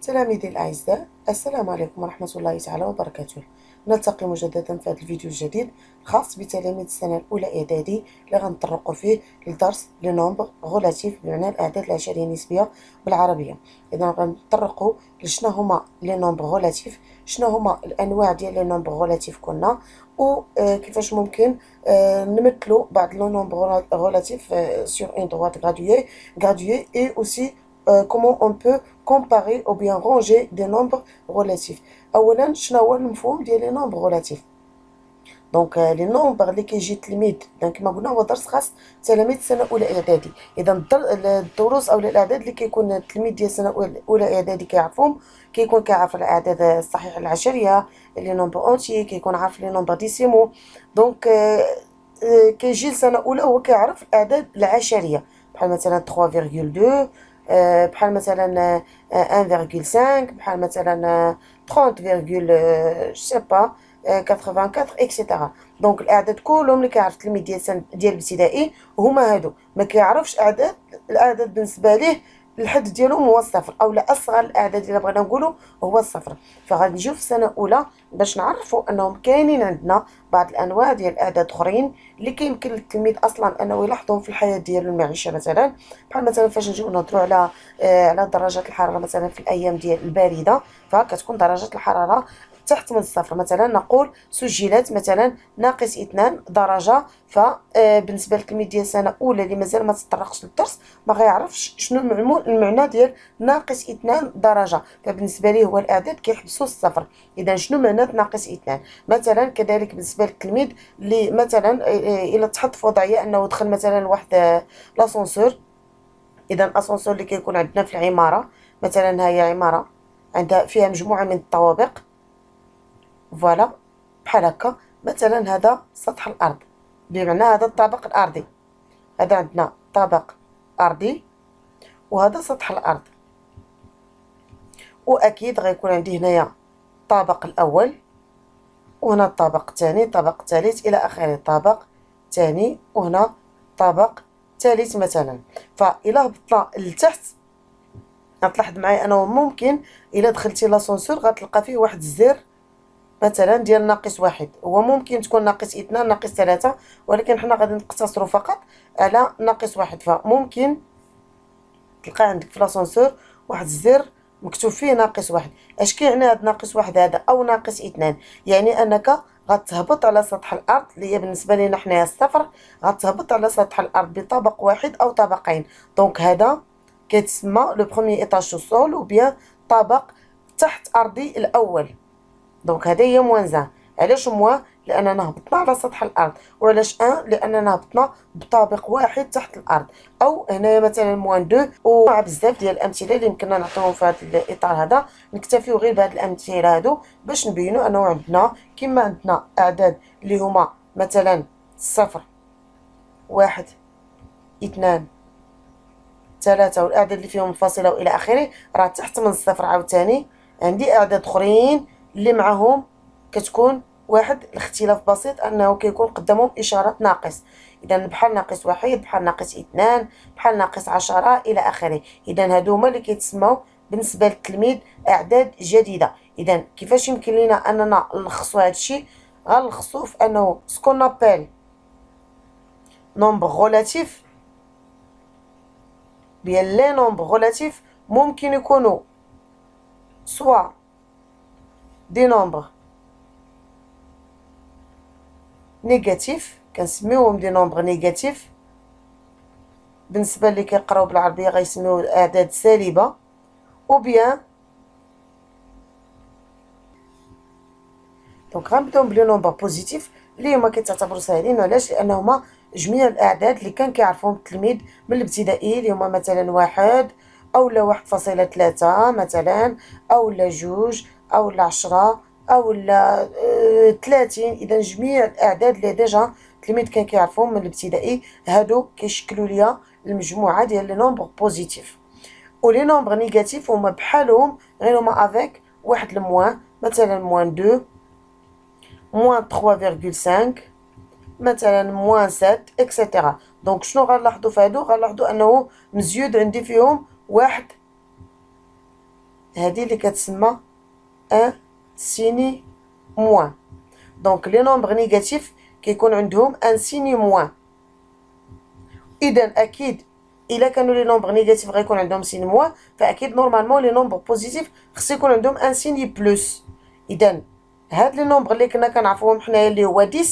تلاميذي الأعزاء، السلام عليكم ورحمة الله تعالى وبركاته. نلتقي مجددا في هذا الفيديو الجديد الخاص بتلاميذ السنة الأولى إعدادي اللي غنطرقوا فيه لدرس لي نومبر غولاتيف، بمعنى الأعداد العشرية النسبية بالعربية. إذا غنطرقوا لشنا هما لي نومبر غولاتيف، شنو هما الأنواع ديال لي نومبر غولاتيف كنا، وكيفاش ممكن نمثلوا بعض لي نومبر غولاتيف sur une droite graduée et aussi comment on peut comparer ou bien ranger des nombres relatifs. اولا شنو هو المفهوم ديال لي نومبر غولاتيف؟ دونك لي نومبر اللي كيجي تلميذ، كما قلنا هو درس خاص تلاميذ السنه الاولى اعدادي. اذا الدروس او الاعداد اللي كيكون التلميذ ديال السنه الاولى اعدادي كيعرفهم، كيكون كيعرف الاعداد الصحيحه العشريه، لي نومبر اونتي، كيكون عارف لي نومبر ديسيمو. دونك كيجي السنه الاولى هو كيعرف الاعداد العشريه، بحال مثلا 3.2، بحال مثلا 1.5، بحال مثلا 30 je sais pas 84 اكسيتيرا. دونك الاعداد كلهم اللي كيعرف التلميذ ديال الابتدائي هما هادو. ما كيعرفش الاعداد بالنسبه ليه الحد ديالهم هو الصفر، او لا اصغر الاعداد اللي بغينا نقولوا هو الصفر. فغادي نجيو في السنه الاولى باش نعرفوا انهم كاينين عندنا بعض الانواع ديال الاعداد اخرين اللي كيمكن للتلميذ اصلا انه يلاحظهم في الحياه ديالو المعيشه. مثلا بحال مثلا فاش نجيو نهضروا على درجات الحراره مثلا في الايام ديال البارده، فكتكون درجات الحراره تحت من الصفر. مثلا نقول سجلت مثلا -2 درجة. فبالنسبة للتلميذ ديال السنة الأولى اللي مازال ما تطرقش للدرس ما غيعرفش شنو المعنى ديال -2 درجة، فبالنسبة ليه هو الإعداد كيحبسو الصفر. إذا شنو معنى -2؟ مثلا كذلك بالنسبة للتلميذ اللي مثلا إلا تحط في وضعية أنه دخل مثلا لواحد لاسونسور. إذا الأسانسور اللي كيكون عندنا في العمارة، مثلا هي عمارة عندها فيها مجموعة من الطوابق، فوالا بحال هكا. مثلا هذا سطح الارض، بمعنى هذا الطابق الارضي، هذا عندنا طابق ارضي وهذا سطح الارض. واكيد غيكون عندي هنايا الطابق الاول، وهنا الطابق الثاني، الطابق الثالث الى اخره، طابق ثاني، وهنا طابق ثالث مثلا. فإلا هبطنا لتحت غتلاحظ معايا انه ممكن الا دخلتي لاسونسور غتلقى فيه واحد الزر مثلا ديال -1، هو ممكن تكون -2 -3، ولكن حنا غادي نقتصروا فقط على -1. فممكن تلقى عندك في لاسانسور واحد الزر مكتوب فيه -1. اش كيعني هاد -1 هذا او -2؟ يعني انك غتهبط على سطح الارض اللي هي بالنسبه لينا حنايا الصفر، غتهبط على سطح الارض بطبق واحد او طبقين. دونك هذا كيتسمى لو بروميير ايطاج سو سول، او بيان طابق تحت ارضي الاول. دونك هذا هي -1. علاش موان؟ لاننا هبطنا على سطح الارض. وعلاش لاننا هبطنا بطابق واحد تحت الارض. او هنايا مثلا -2. ومع بزاف ديال الامثله اللي يمكننا نعطيهم في هذا الاطار هذا، نكتفيو غير بهاد الامثله هادو باش نبينوا انه عندنا كما عندنا اعداد اللي هما مثلا 0، 1، 2، 3، والاعداد اللي فيهم منفصله والى اخره، راه تحت من الصفر. عاوتاني عندي اعداد اخرين اللي معهم كتكون واحد الاختلاف بسيط، انه كيكون قدامهم اشاره ناقص. اذا بحال -1، بحال -2، بحال -10 الى اخره. اذا هادو هما اللي كيتسموا بالنسبه للتلميذ اعداد جديده. اذا كيفاش يمكن لنا اننا نلخصوا هادشي؟ غنلخصوا في انه سكون ابل نومبر غولاتيف، بيان لي نومبر غولاتيف ممكن يكونوا سوا دي نومبر نيجاتيف، كنسميوهم دي نومبر نيجاتيف. بالنسبه اللي كيقراو بالعربيه غيسميو اعداد سالبه. او بيان دونك غنبداو بلي نومبر بوزيتيف اللي هما كيتعتبروا ساهلين. علاش؟ لانهما جميع الاعداد اللي كان كيعرفهم التلميذ من الابتدائي، اللي هما مثلا 1 او لا 1.3 مثلا، او لا 2 او لا 10 او لا 30. اذا جميع الاعداد اللي ديجا التلميذ كان كيعرفهم من الابتدائي هادو كيشكلوا ليا المجموعه ديال لي نومبر بوزيتيف. ولي نومبر نيجاتيف هما بحالهم غير هما افيك واحد الموان، مثلا -2، -3.5، مثلا -7 اكسيتيرا. دونك شنو غنلاحظوا في هادو؟ غنلاحظوا انه مزيود عندي فيهم واحد هذه اللي كتسمى ان سيني موان. دونك لي نومبر نيجاتيف كيكون عندهم ان سيني موان. اذا اكيد الا كانوا لي نومبر نيجاتيف غيكون عندهم سيني موان، فاكيد نورمالمون لي نومبر بوزيتيف خص يكون عندهم ان سيني بلوس. اذا هاد لي نومبر اللي كنا كنعرفوهم حنايا اللي هو 10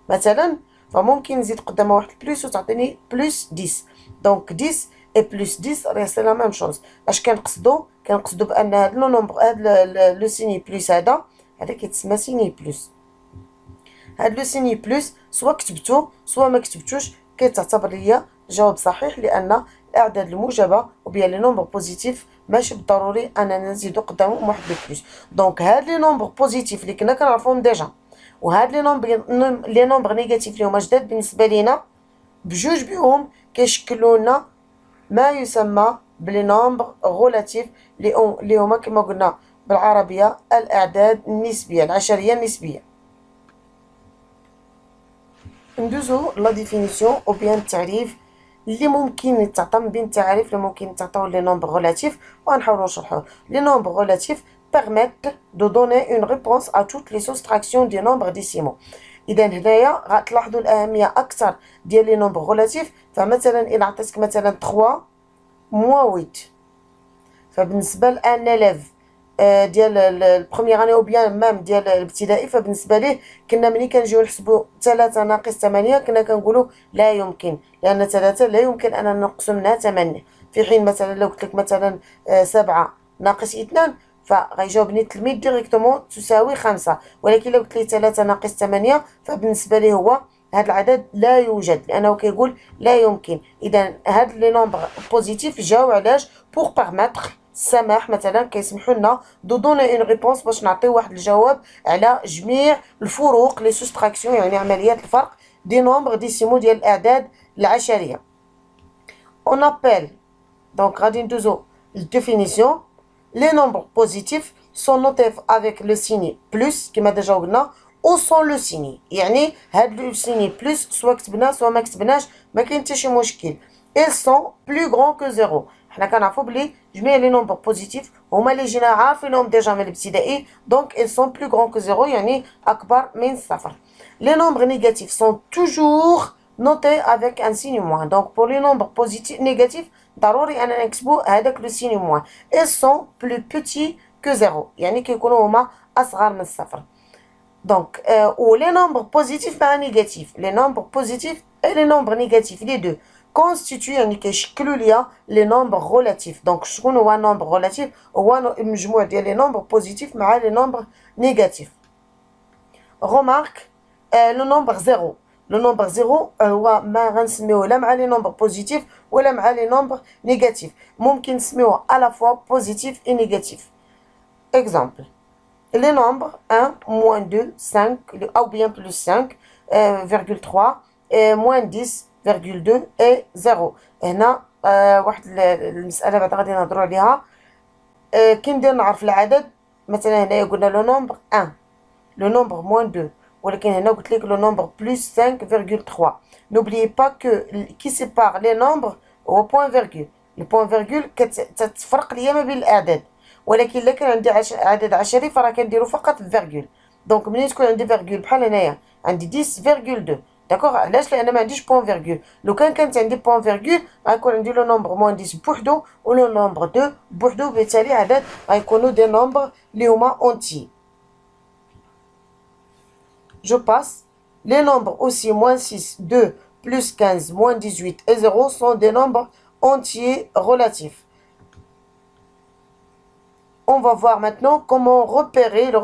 مثلا، فممكن نزيد قدامها واحد البلوس وتعطيني بلوس 10. دونك 10 اي بلوس 10 راه سي لا ميم شوز. اش كنقصدو بان هاد لو نومبر هاد لو سيني بلوس هذا كيتسمى سيني بلوس. هاد لو سيني بلوس سوا كتبتو سوا ما كتبتوش كيتعتبر ليا جواب صحيح، لان الاعداد الموجبه وبيان لي نومبر بوزيتيف ماشي بالضروري اننا نزيدو قدامهم واحد بلوس. دونك هاد لي نومبر بوزيتيف اللي كنا كنعرفوهم ديجا، وهاد لي نومبر نيجاتيف اللي هما جداد بالنسبه لينا، بجوج بهم كيشكلوا لنا ما يسمى بلي نومبر غولاتيف اللي هما كما قلنا بالعربيه الاعداد النسبيه، العشريه النسبيه. ندوزو لا ديفينيسيون او بيان التعريف اللي ممكن يتعطى من بين التعاريف اللي ممكن يتعطاو لي نومبر غولاتيف، وغنحاولوا نشرحوه. لي نومبر غولاتيف permettent de donner une réponse à toutes les soustractions des nombres décimaux. اذا هنايا غتلاحظوا الاهميه اكثر ديال لي نومبر غولاتيف. فمثلا الى عطيتك مثلا 3 موان 8، فبالنسبه لان اليف ديال البروميير اني او بيان مام ديال الابتدائي، فبالنسبه ليه كنا ملي كنجيو نحسبوا 3 ناقص 8 كنا كنقولوا لا يمكن، لان 3 لا يمكن ان ننقص منها 8. في حين مثلا لو قلت لك مثلا 7 ناقص 2 فغيجاوبني التلميذ ديريكتومون تساوي 5. ولكن لو قلت لي 3 ناقص 8 فبالنسبه ليه هو هذا العدد لا يوجد، لانه كيقول لا يمكن. اذا هاد لي نومبر بوزيتيف جاو علاش؟ بوغ بيرميتر السماح مثلا كيسمحوا لنا دو دوني اون ريبونس باش نعطيو واحد الجواب على جميع الفروق لي سوستراكسيون، يعني عمليات الفرق دي نومبر ديسيمو ديال الاعداد العشريه. اون ابل دونك غادي ندوزو للديفينيسيون. لي نومبر بوزيتيف سون نوتيف افيك لو سيني بلوس كما ديجا قلنا، او سون لو سيني، يعني هاد لو سيني بلوس سوا كتبنا سوا ما كتبناش ما كاين حتى شي مشكل. ils sont plus grands que 0. حنا كنعرفوا بلي جميع لي نومبر بوزيتيف هما اللي جينا عارفينهم ديجا من الابتدائي، دونك ils sont plus grands que 0 يعني اكبر من صفر. لي نومبر نيجاتيف سون توجور نوتي افيك ان سيني موان. دونك بور لي نومبر بوزيتيف نيجاتيف ضروري اننا نكتبو هذاك لو سيني موان. ils sont plus petits que 0 يعني كيكونوا هما اصغر من الصفر. دونك ou les nombres positifs مع négatifs. les nombres positifs et les nombres négatifs les deux constituent يعني كيشكلوا ليا les nombres relatifs. دونك شكون هو nombre relatif؟ هو المجموع ديال les nombres positifs مع les nombres négatifs. remarque le nombre 0. le nombre 0 هو ما غنسميوه لا مع les nombres positifs ولا مع les nombres négatifs. ممكن نسميوه à la fois positif et négatif. exemple les nombres 1, moins 2, 5, ou bien plus 5, 3, moins 10, 2 et 0. هنا واحد المسألة بعد غادي نهضروا عليها. كي ندير نعرف العدد، مثلا هنايا قلنا لو نومبر 1 لو نومبر moins 2، ولكن هنا قلت لك لو نومبر plus 5,3. N'oubliez pas que qui sépare les nombres هو point virgule. le point virgule كتفرق ليا ما بين الأعداد، ولكن الا كان عندي عدد عشري فراه كنديرو فقط فيرغول. دونك ملي تكون عندي فيرغول بحال هنايا عندي 10,2 داكوغ. علاش؟ لان ما عنديش بوين فيرغول. لو كانت عندي بوين فيرغول غيكون عندي لو نومبر موان 10 بوحدو ولو نومبر 2 بوحدو، بالتالي عدد غيكونوا دي نومبر اللي هما اونتي. جو باس لي نومبر اوسي moins 6, 2, plus 15, moins 18 et 0 sont des nombres entiers relatifs. On va voir maintenant comment repérer le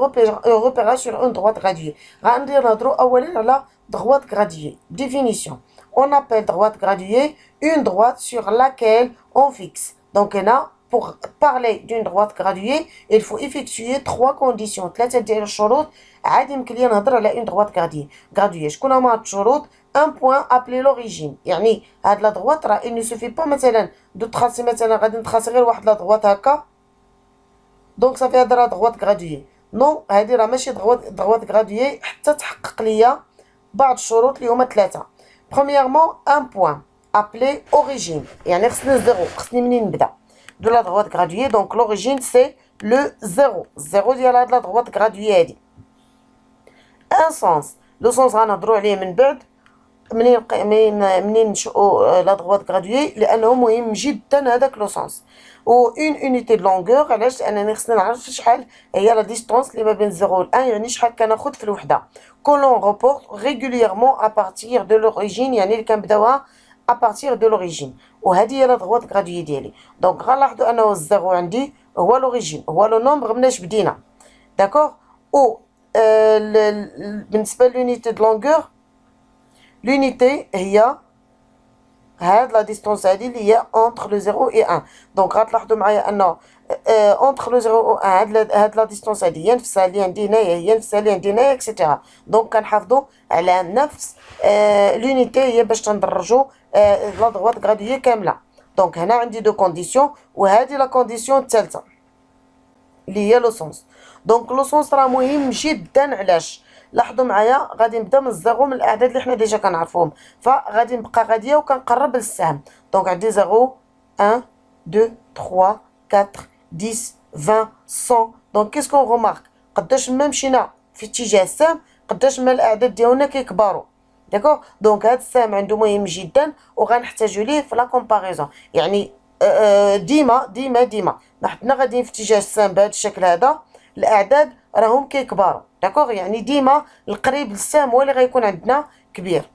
repérage sur une droite graduée. غندير نهضروا اولا على droite graduée. Définition. On appelle droite graduée une droite sur laquelle on fixe. Donc là, pour parler d'une droite graduée, il faut effectuer 3 conditions. 3 ديال الشروط عاد يمكن لي نهضر على une droite graduée. شكون هما هاد الشروط؟ un point appelé l'origine. يعني هاد لا droite راه il ne suffit pas مثلا دو تراسي، مثلا غادي نتراسي غير واحد لا droite هكا دونك صافي هاد راه دغوات غراديي. نو، هادي راه ماشي دغوات غراديي حتى تحقق ليا بعض الشروط اللي هما 3. برومييرمون ان بوين ابلي اوريجين، يعني خصني زيرو، خصني منين نبدا. de la droite graduée. Donc l'origine c'est le 0. 0 de la droite graduée. Un sens. Le sens غنهضروا عليه من بعد منين نشوفوا لا droite graduée لانه مهم جدا هذاك لو سونس. و اون unité de longueur علاش؟ لانني خصني نعرف شحال هي لا ديستونس اللي ما بين 0 و 1 يعني شحال كناخذ في الوحده. كولون reporte régulièrement à partir de l'origine يعني اللي كنبداوها à partir de l'origine. وهذه هي لا droite graduée ديالي. دونك غنلاحظوا انه الزيرو عندي هو لوريجين، هو لو نومبر مناش بدينا. داكوغ. و بالنسبه لونيتي دو لونغور، l'unité هي هاد لا ديستونس هادي اللي هي entre le 0 et 1. دونك غتلاحظوا معايا انه entre le 0 و 1 هاد لا ديستونس هادي هي نفسها اللي عندي هنايا، هي نفسها اللي عندي هنايا اكسيتيرا. دونك كنحافظوا على نفس l'unité هي باش تندرجوا لا droite graduée كامله. دونك هنا عندي دو كونديسيون، وهذه لا كونديسيون الثالثه اللي هي لو سونس. دونك لو سونس راه مهم جدا. علاش؟ لاحظوا معايا غادي نبدا من الزيرو، من الاعداد اللي حنا ديجا كنعرفوهم، فغادي نبقى غاديه وكنقرب للسهم. دونك عندي 0 1 2 3 4 10 20 100. دونك كيسكو غومارك قداش ما مشينا في اتجاه السهم قداش ما الاعداد ديالنا كيكبروا. داكوغ. دونك هذا السهم عنده مهم جدا وغنحتاجو ليه في لا كومباريزون. يعني ديما ديما ديما ما حنا غاديين في اتجاه السهم بهذا الشكل هذا الاعداد راهم كيكبروا. داكوغ. يعني ديما القريب للسهم هو اللي غيكون عندنا كبير.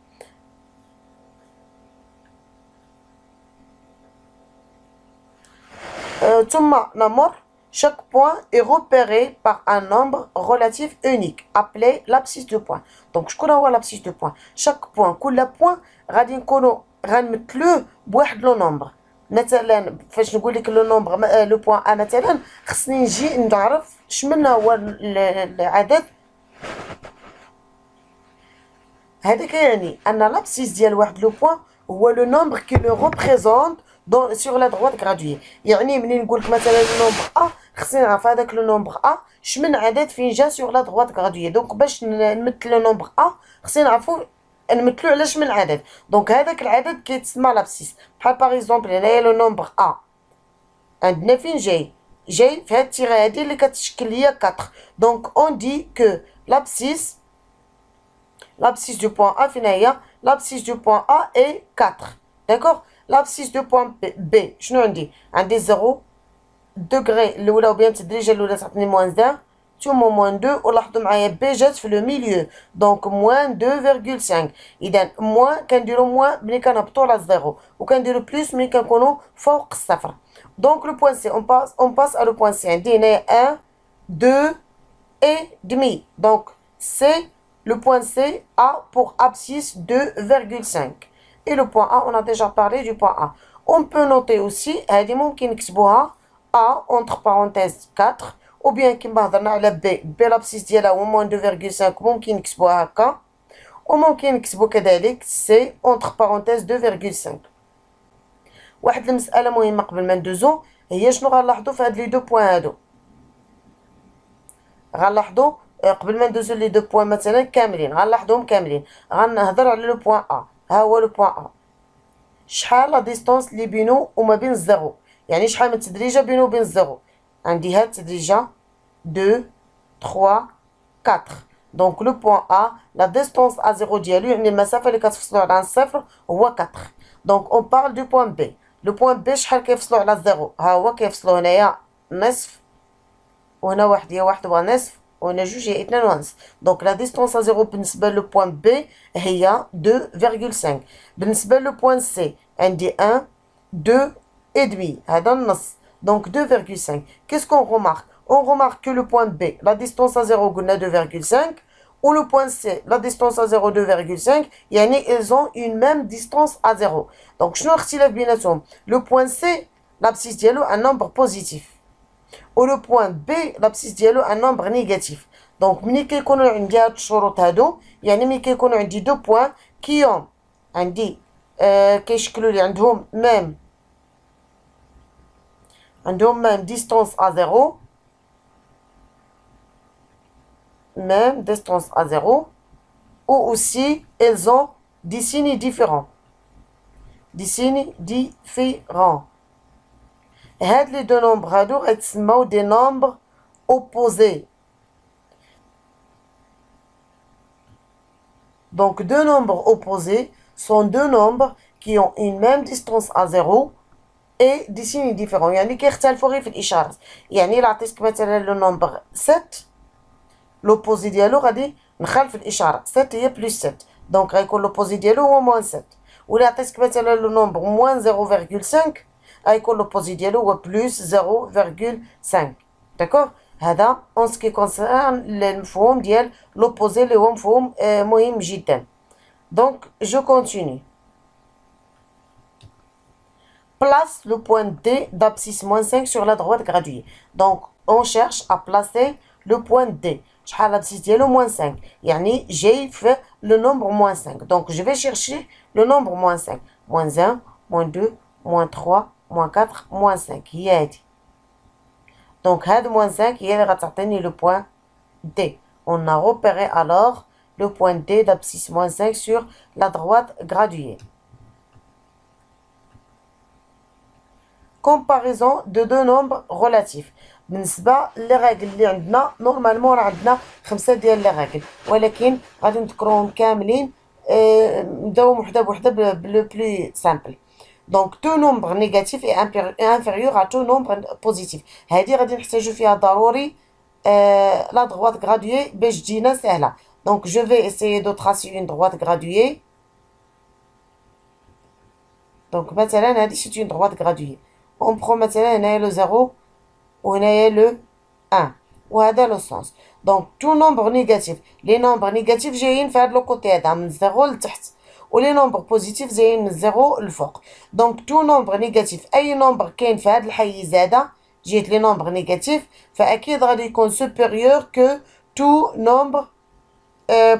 ثم نمر. Chaque point est repéré par un nombre relatif unique appelé l'abscisse de point. Donc شكون هو l'abscisse de point؟ chaque point كل point غادي نكونوا غنمثلوه بواحد لو نومبر. مثلا فاش نقول لك لو نومبر لو بوين ا مثلا خصني نجي نعرف شمن هو العدد. هذا كيعني ان لابسيس ديال واحد لو بوين هو لو نومبر كي لو ريبريزونت دون سور لا droite graduée. يعني ملي نقول لك مثلا لو نومبر ا خصني نعرف هذاك لو نومبر ا شمن عدد فين جا سور لا droite graduée. دونك باش نمثل لو نومبر ا خصني نعرفو نمثلو على شمن عدد. دونك هذاك العدد كيتسمى لابسيس. بحال باغ اكزومبل هنايا لو نومبر ا عندنا فين جاي؟ جاي في هاد التيغه هادي اللي كتشكل ليا 4. دونك اون دي كو لابسيس du point A فين هي؟ l'abscisse du point A est 4. d'accord. l'abscisse du point B شنو عندي؟ عندي 0 دوغري الاولى وبين التدريجه الاولى تعطيني موان 1 ثم موان 2. ولاحظوا معايا بي جات في لو ميليو دونك موان 2.5. اذا موان كنديروا موان ملي كنهبطوا على الزيرو وكنديروا بلس ملي كنكونوا فوق الصفر. دونك لو بوين سي اون باس ا لو بوين سي. عندي هنايا 1 2 et demi. donc c'est le point C A pour abscisse 2.5. et le point A on a déjà parlé du point A. on peut noter aussi هذه ممكن نكتبوها A entre parenthèses 4 ou bien كيما هضرنا على B لابسيس ديالها هو موان 2.5 ممكن نكتبوها هكا. وممكن نكتبو كذلك C entre parenthèses 2.5. واحد المسألة مهمة قبل ما ندوزو هي شنو غنلاحظو في هاد لي دو بوين هادو. غنلاحظو قبل ما ندوزو لي دو بوين مثلا كاملين غنلاحظوهم كاملين. غنهضر على لو بوين ا. ها هو لو بوين ا. شحال لا ديستونس اللي بينو وما بين الزيرو؟ يعني شحال من تدريجه بينو وبين الزيرو؟ عندي هاد التدريجه 2 3 4. دونك لو بوين ا لا ديستونس ا زيرو ديالو يعني المسافه اللي كتفصلو على الصفر هو 4. دونك اون بارل دو بوين بي. لو بوين بي شحال كيفصلو على الزيرو؟ ها هو كيفصلو هنايا نصف وهنا واحد هي واحد ونصف وهنا جوج هي 2 ونص. دونك لا ديستونس ا زيرو بالنسبه لو بوين بي هي 2.5. بالنسبه لو بوين سي عندي 1 2 et demi هذا النص. دونك 2.5. qu'est-ce qu'on remarque? on remarque que le point B la distance à 0 قلنا 2.5 ou le point C la distance à 0 2.5 يعني ils ont une même distance à 0. donc شنو الاختلاف بيناتهم؟ le point C l'abscisse ديالو un nombre positif و لو بوين بي لابسيس ديالو ان نومبر نيجاتيف. دونك ملي كيكونوا عندي هاد الشروط هادو يعني ملي كيكونوا عندي دو بوين كيوم عندي كيشكلوا لي عندهم ميم ديستونس ا زيرو ميم ديستونس ا زيرو ou aussi elles ont des signes différents هاد لي دو نومبر هادو غيتسماو دي نومبر opposés. Donc deux nombres opposés sont deux nombres qui ont une même distance à zéro et des signes différents. يعني كيختلفوا غير في الإشارة. يعني إلا عطيتك مثلا لو نومبر 7 لوبوزي ديالو غادي نخالف الإشارة. 7 هي بلس 7 دونك غيكون لوبوزي ديالو هو موان 7. ولا عطيتك مثلا لو نومبر موان 0.5 غيكون لوبوزي ديالو هو بلس 0.5. داكوغ. هذا اون سكي كونسيرن المفهوم ديال لوبوزي اللي هو مفهوم مهم جدا. دونك جو كونتيني. Place le point D d'abscisse moins 5 sur la droite graduée. Donc on cherche à placer le point D. شحال l'abscisse ديالو moins 5 يعني جاي في le nombre moins 5. Donc je vais chercher le nombre moins 5. Moins 1, moins 2, moins 3, moins 4, moins 5. هي هادي. Donc هاد moins 5 هي اللي غتعطيني le point D. On a repéré alors le point D d'abscisse moins 5 sur la droite graduée. Comparaison de deux nombres relatifs. بالنسبة للرجل اللي عندنا نورمالمون راه عندنا 5 ديال لي رجل ولكن غادي نذكروهم كاملين نبداو وحده بوحده بلو بلو سامبل. دونك تو نومبر نيجاتيف اي انفيريور ا تو نومبر بوزيتيف. هادي غادي نحتاجو فيها ضروري لا droite graduée باش تجينا سهله. دونك جو في اسيي دو تراسي اون droite graduée. دونك مثلا هادي سيت اون droite graduée. On prend مثلا هنايا لو 0 وهنايا لو 1 وهذا لو سونس. دونك تو نومبر نيجاتيف. لي نومبر نيجاتيف جايين في هاد لو كوتي هذا من 0 لتحت ولي نومبر بوزيتيف جايين من 0 للفوق. دونك تو نومبر نيجاتيف اي نومبر كاين في هاد الحيز هذا جيت لي نومبر نيجاتيف فاكيد غادي يكون سوبيريور كو تو نومبر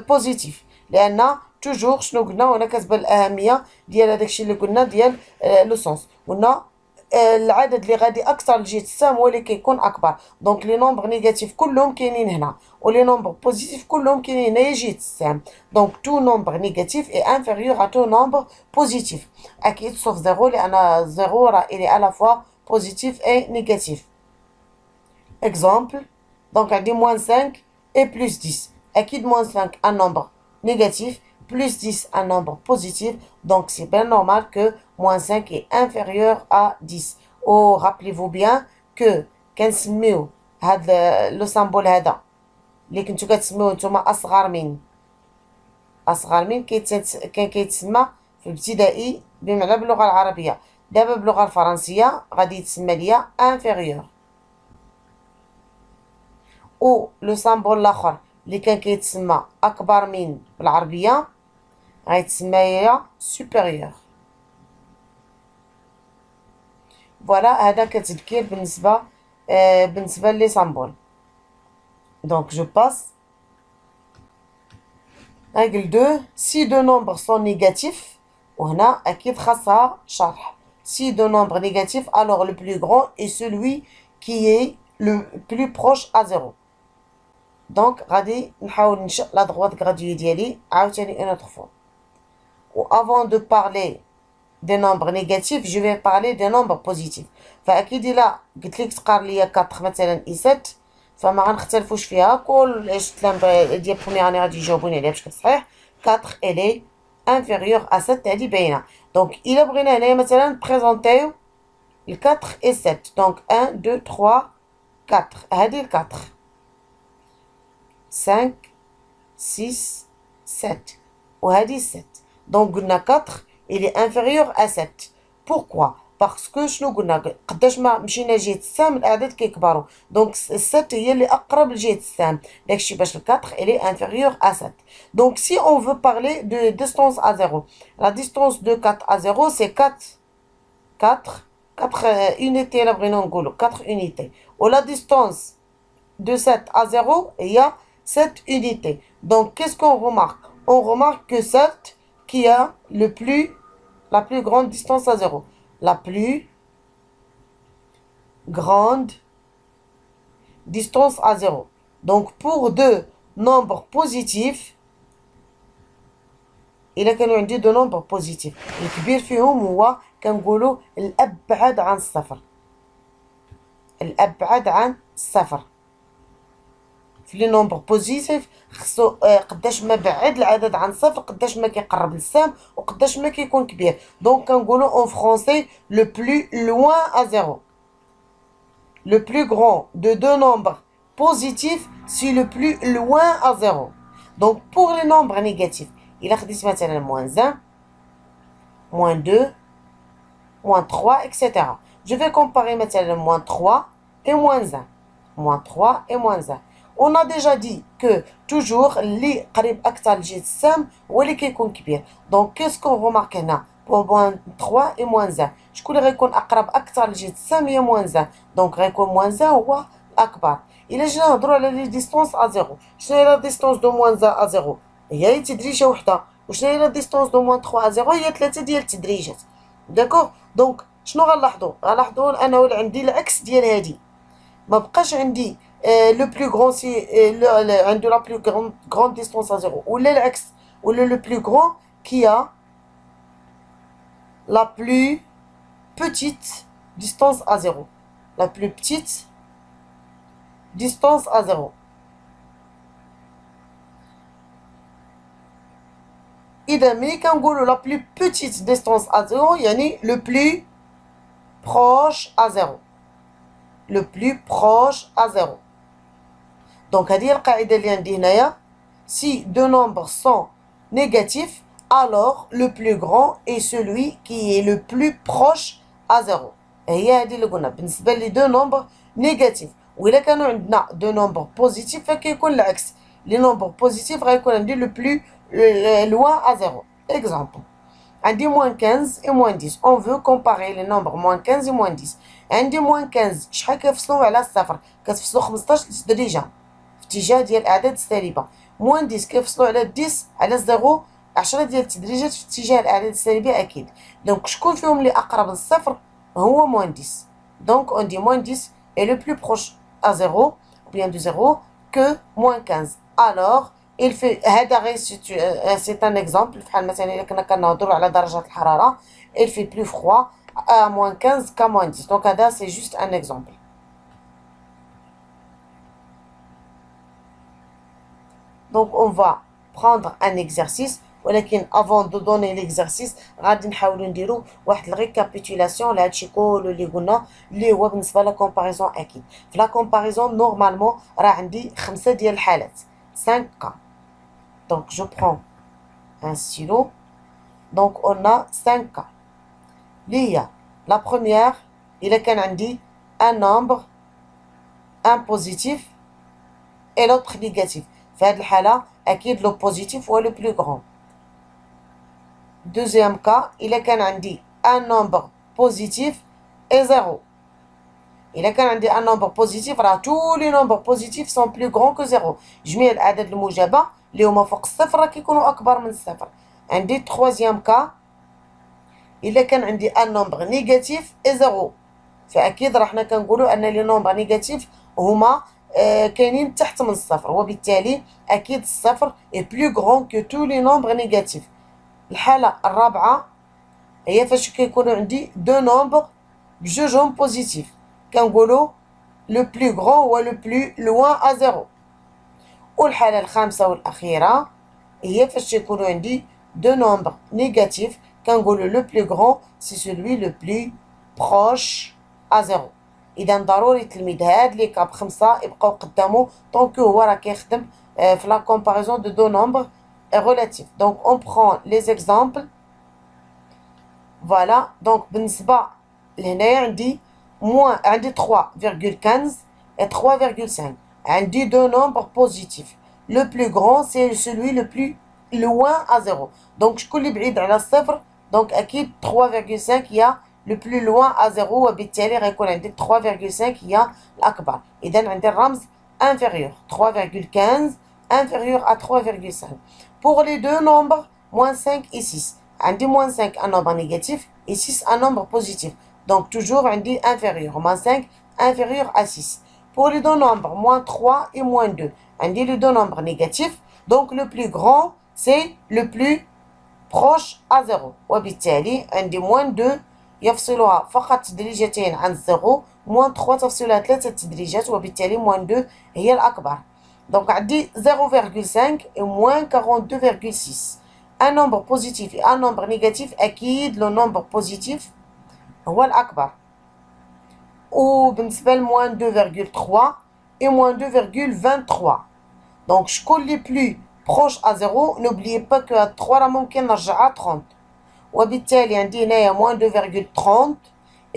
بوزيتيف لان توجور شنو قلنا وانا كاتبه الاهميه ديال هذاك الشيء اللي قلنا ديال لو سونس. قلنا العدد اللي غادي اكثر لجهه السهم هو اللي كيكون اكبر. دونك لي نومبر نيجاتيف كلهم كاينين هنا ولي نومبر بوزيتيف كلهم كاينين هنايا جهه السهم. دونك تو نومبر نيجاتيف اي انفيريور ا تو نومبر بوزيتيف اكيد سوف زيرو لان زيرو راه الي الا فوا بوزيتيف اي نيجاتيف. اكزومبل دونك عندي موان 5 اي بلس 10 اكيد موان 5 ان نومبر négatif, plus 10 un nombre positif, donc c'est bien normal que moins 5 est inférieur à 10. Oh, rappelez-vous bien que كنسميو هذا لو سامبول هذا اللي كنتو كتسميوه نتوما اصغر من كان كيتسمى في الابتدائي بمعنى باللغه العربيه. دابا باللغه الفرنسيه غادي يتسمى ليا inférieur. او لو سامبول الاخر اللي كان كيتسمى اكبر من بالعربيه غيتسمى هي supérieur. فوالا هذا كتذكير بالنسبه لي سامبول. دونك جو باس. ريغل 2 سي دو نومبر سون نيجاتيف وهنا اكيد خاصها شرح. Si deux nombres négatifs alors le plus grand est celui qui est le plus proche à 0. دونك غادي نحاول ننشئ لا droite graduée ديالي عاوتاني une autre fois. و avant de parler des nombres négatifs je vais parler des nombres positifs. فاكيد الا قلت لك تقار ليا 4 مثلا اي 7 فما غنختلفوش فيها. كل التلاميذ ديال بروميير اني غادي يجاوبوني عليها بشكل صحيح. 4 الي inférieur à 7 هادي باينه. دونك الا بغينا هنايا مثلا بريزونطيو ال 4 et 7 دونك 1 2 3 4 هادي ال 4 5 6 7 وهذه 7. دونك قلنا 4 il est inférieur à 7. pourquoi باسكو شنو قلنا قداش ما مشينا لجهه السهم الاعداد كيكبروا. دونك 7 هي اللي اقرب لجهه السهم داكشي باش 4 il est inférieur à 7. donc si on veut parler de distance à 0 la distance de 4 à 0 c'est 4 unités là بغينا نقولوا 4 unités و la distance de 7 à 0 هي 7 unités. Donc, qu'est-ce qu'on remarque? On remarque que 7 qui a la plus grande distance à 0. La plus grande distance à 0. Donc, pour deux nombres positifs, إلا كانوا عندي دو nombres positifs الكبير فيهم هو كنقولوا الأبعد عن الصفر. الأبعد عن الصفر. في لي نومبر بوزيتيف خصو قداش ما بعد العدد عن صفر قداش ما كيقرب للسام وقداش ما كيكون كبير. دونك كنقولو اون فرونسي لو بلو لوان ا زيرو. Le plus grand de deux nombres positifs, c'est le plus loin à 0. Donc, pour les nombres négatifs, il a dit maintenant moins 1, moins 2, moins 3, etc. Je vais comparer maintenant moins 3 et moins 1. Moins 3 et moins 1. On a déjà dit que toujours, les قريب أكثر لجهة السام هو اللي كيكون كبير. Donc, qu'est-ce qu'on remarque هنا؟ pour moins 3 et moins 1. شكون اللي غيكون أقرب أكثر لجهة السام هي moins 1. Donc, غيكون moins 1 هو الأكبر. إلا جينا نهضرو على لي ديستونس أ زيرو، شنو هي لا ديستونس دو moins 1 أ زيرو؟ هي تدريجة وحدة. وشنو هي لا ديستونس دو moins 3 أ زيرو؟ هي 3 ديال التدريجات. داكوغ؟ دونك شنو غنلاحظو؟ غنلاحظو أنه عندي العكس ديال هادي. ما بقاش عندي لو بلو غران سي عنده لا بلو غران ديستونس أ زيرو، ولا العكس، ولا لو بلو غران كي a la plus petite distance à 0. La plus petite distance à 0. إذا ملي كنقولو la plus petite distance à 0 يعني le plus proche à 0. Le plus proche à 0. Donc هذه القاعدة اللي عندي هنايا. Si deux nombres sont négatifs, alors le plus grand est celui qui est le plus proche à 0. هي هذه اللي قلنا بالنسبة لي دو نومبر نيجاتيف. وإلا كانوا عندنا دو نومبر بوزيتيف فكيكون العكس. لي نومبر بوزيتيف غيكون عندي لو بلو لوان à 0. Exemple. عندي moins 15 et moins 10. On veut comparer les nombres moins 15 et moins 10. عندي moins 15 شحال كيفصلوا على الصفر؟ كتفصلوا 15 تدريجة في اتجاه ديال الأعداد السالبة. moins 10 كيفصلوا على 10 على 0 10 ديال التدريجات في اتجاه الأعداد السالبة أكيد. دونك شكون فيهم اللي أقرب للصفر؟ هو moins 10. Donc on dit moins 10 est le plus proche à 0 ou bien de 0 que moins 15. Alors il fait هذا غير c'est un exemple. بحال مثلا إلا كنا كنهضروا على درجة الحرارة il fait plus froid à moins 15 qu'à moins 10. Donc هذا c'est juste un exemple. Donc on va prendre un exercice. ولكن avant de donner l'exercice غادي نحاولوا نديروا واحد الريكابيتولاسيون لهادشي كله اللي قلنا اللي هو بالنسبه لا كومباريزون. اكيد في لا كومباريزون نورمالمون راه عندي 5 ديال الحالات 5 cas. Donc je prends un stylo. Donc on a 5 cas. اللي هي la première الا كان عندي un nombre un positif et l'autre négatif. في هذه الحاله اكيد لو بوزيتيف هو لو بلو غران. Deuxième cas, il a un nombre positif et 0. Il a un nombre positif, tous les nombres positifs sont plus grands que 0. جميع الأعداد الموجبة اللي هما فوق الصفر كيكونوا أكبر من الصفر. عندي troisième cas, il a un nombre négatif et 0. فأكيد راه حنا كنقولوا أن لي نومبر نيجاتيف هما كاينين تحت من الصفر، وبالتالي أكيد الصفر est plus grand que tous les nombres négatifs. الحالة الرابعة هي فاش كيكونوا عندي دو نومبر بجوجهم بوزيتيف كنقولوا لو بلو غران هو لو بلو لوان ا زيرو. والحالة الخامسة والأخيرة هي فاش يكونوا عندي دو نومبر نيجاتيف كنقولوا لو بلو غران سي سولوي لو بلو بروش ا زيرو. إذا ضروري التلميذ هاد لي كاب 5 يبقاو قدامو طونكو هو راه كيخدم في لا كومباريزون دو نومبر relatif. Donc on prend les exemples. Voilà. Donc بالنسبة لهنايا عندي عندي 3,15 et 3,5. عندي deux nombres positifs. Le plus grand c'est celui le plus loin à 0. Donc شكون اللي بعيد على الصفر؟ Donc أكيد 3,5 هي le plus loin à 0 وبالتالي غيكون عندي 3,5 هي الأكبر. إذا عندي الرمز inférieur 3,15 inférieur à 3,5. Pour les deux nombres, moins 5 et 6. عندي moins 5 un nombre négatif et 6 un nombre positif. Donc toujours عندي inférieur. Moins 5 inférieur à 6. Pour les deux nombres, moins 3 et moins 2. عندي les deux nombres négatifs. Donc le plus grand, c'est le plus proche à 0. وبالتالي عندي moins 2 يفصلها فقط تدريجتين عن 0 موان 3 تفصيلها 3 تدريجات، وبالتالي موان 2 هي الأكبر. دونك عندي 0,5 et moins 42,6. Un nombre positif et un nombre négatif أكيد لو نومبر بوزيتيف هو الأكبر. وبالنسبة لموان 2,3 et moins 2,23. دونك شكون لي بلو بروش à 0. n'oubliez pas que 3 راه ممكن نرجعها 30. وبالتالي عندي هنايا موان 2,30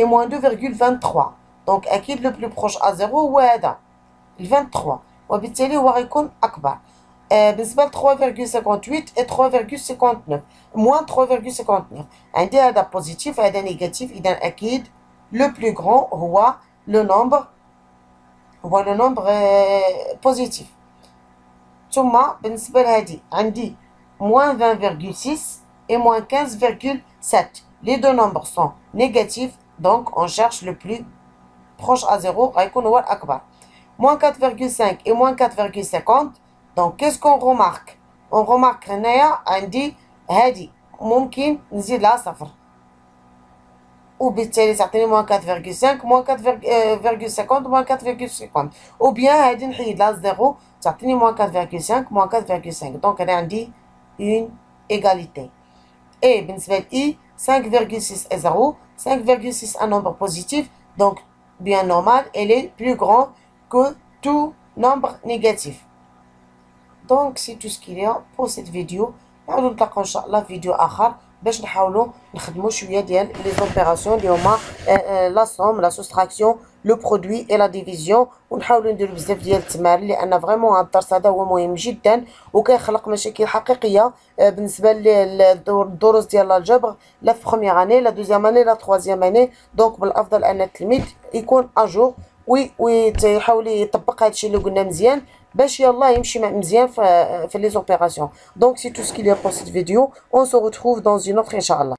et moins 2,23. دونك أكيد لو بلو بروش à 0 هو هذا 23، وبالتالي هو غيكون أكبر. بالنسبة ل 3,58 et 3,59 moins 3,59 عندي هذا بوزيتيف هذا نيجاتيف، إذا أكيد لو بلو غران هو لو نومبر بوزيتيف. ثم بالنسبة لهادي عندي moins 20,6 et moins 15,7. Les deux nombres sont négatifs, donc on cherche le plus proche à 0 غيكون هو الأكبر. moins 4,5 et moins 4,50. donc qu'est-ce qu'on remarque? on remarque هنايا عندي هادي ممكن نزيد لها صفر، وبالتالي تعطيني moins 4,5 moins 4,50 moins 4,50. ou bien هادي نحيد لها زيرو تعطيني moins 4,5 moins 4,5. donc أنا عندي une égalité. et بالنسبة ل I 5,6 est 0. 5,6 un nombre positif, donc bien normal, elle est plus grand que tout nombre négatif. donc c'est tout ce qu'il y a pour cette vidéo. نعاودو نتلاقاو ان شاء الله في فيديو اخر باش نحاولوا نخدموا شويه ديال لي زوبيراسيون اللي هما لا سوم لا سوستراكسيون لو برودوي اي لا ديفيزيون، ونحاولوا نديروا بزاف ديال التمارين لان فريمون هذا الدرس هذا هو مهم جدا وكيخلق مشاكل حقيقيه بالنسبه للدروس ديال الجبر لا في بروميير اني لا دوزيام اني لا تروازيام اني. دونك بالافضل ان التلميذ يكون اجور ويحاول يطبق هذا الشيء اللي قلنا مزيان باش يلا يمشي مزيان في لي زوبيراسيون. donc c'est tout ce qu'il y a pour cette vidéo. on se retrouve dans une autre inchallah.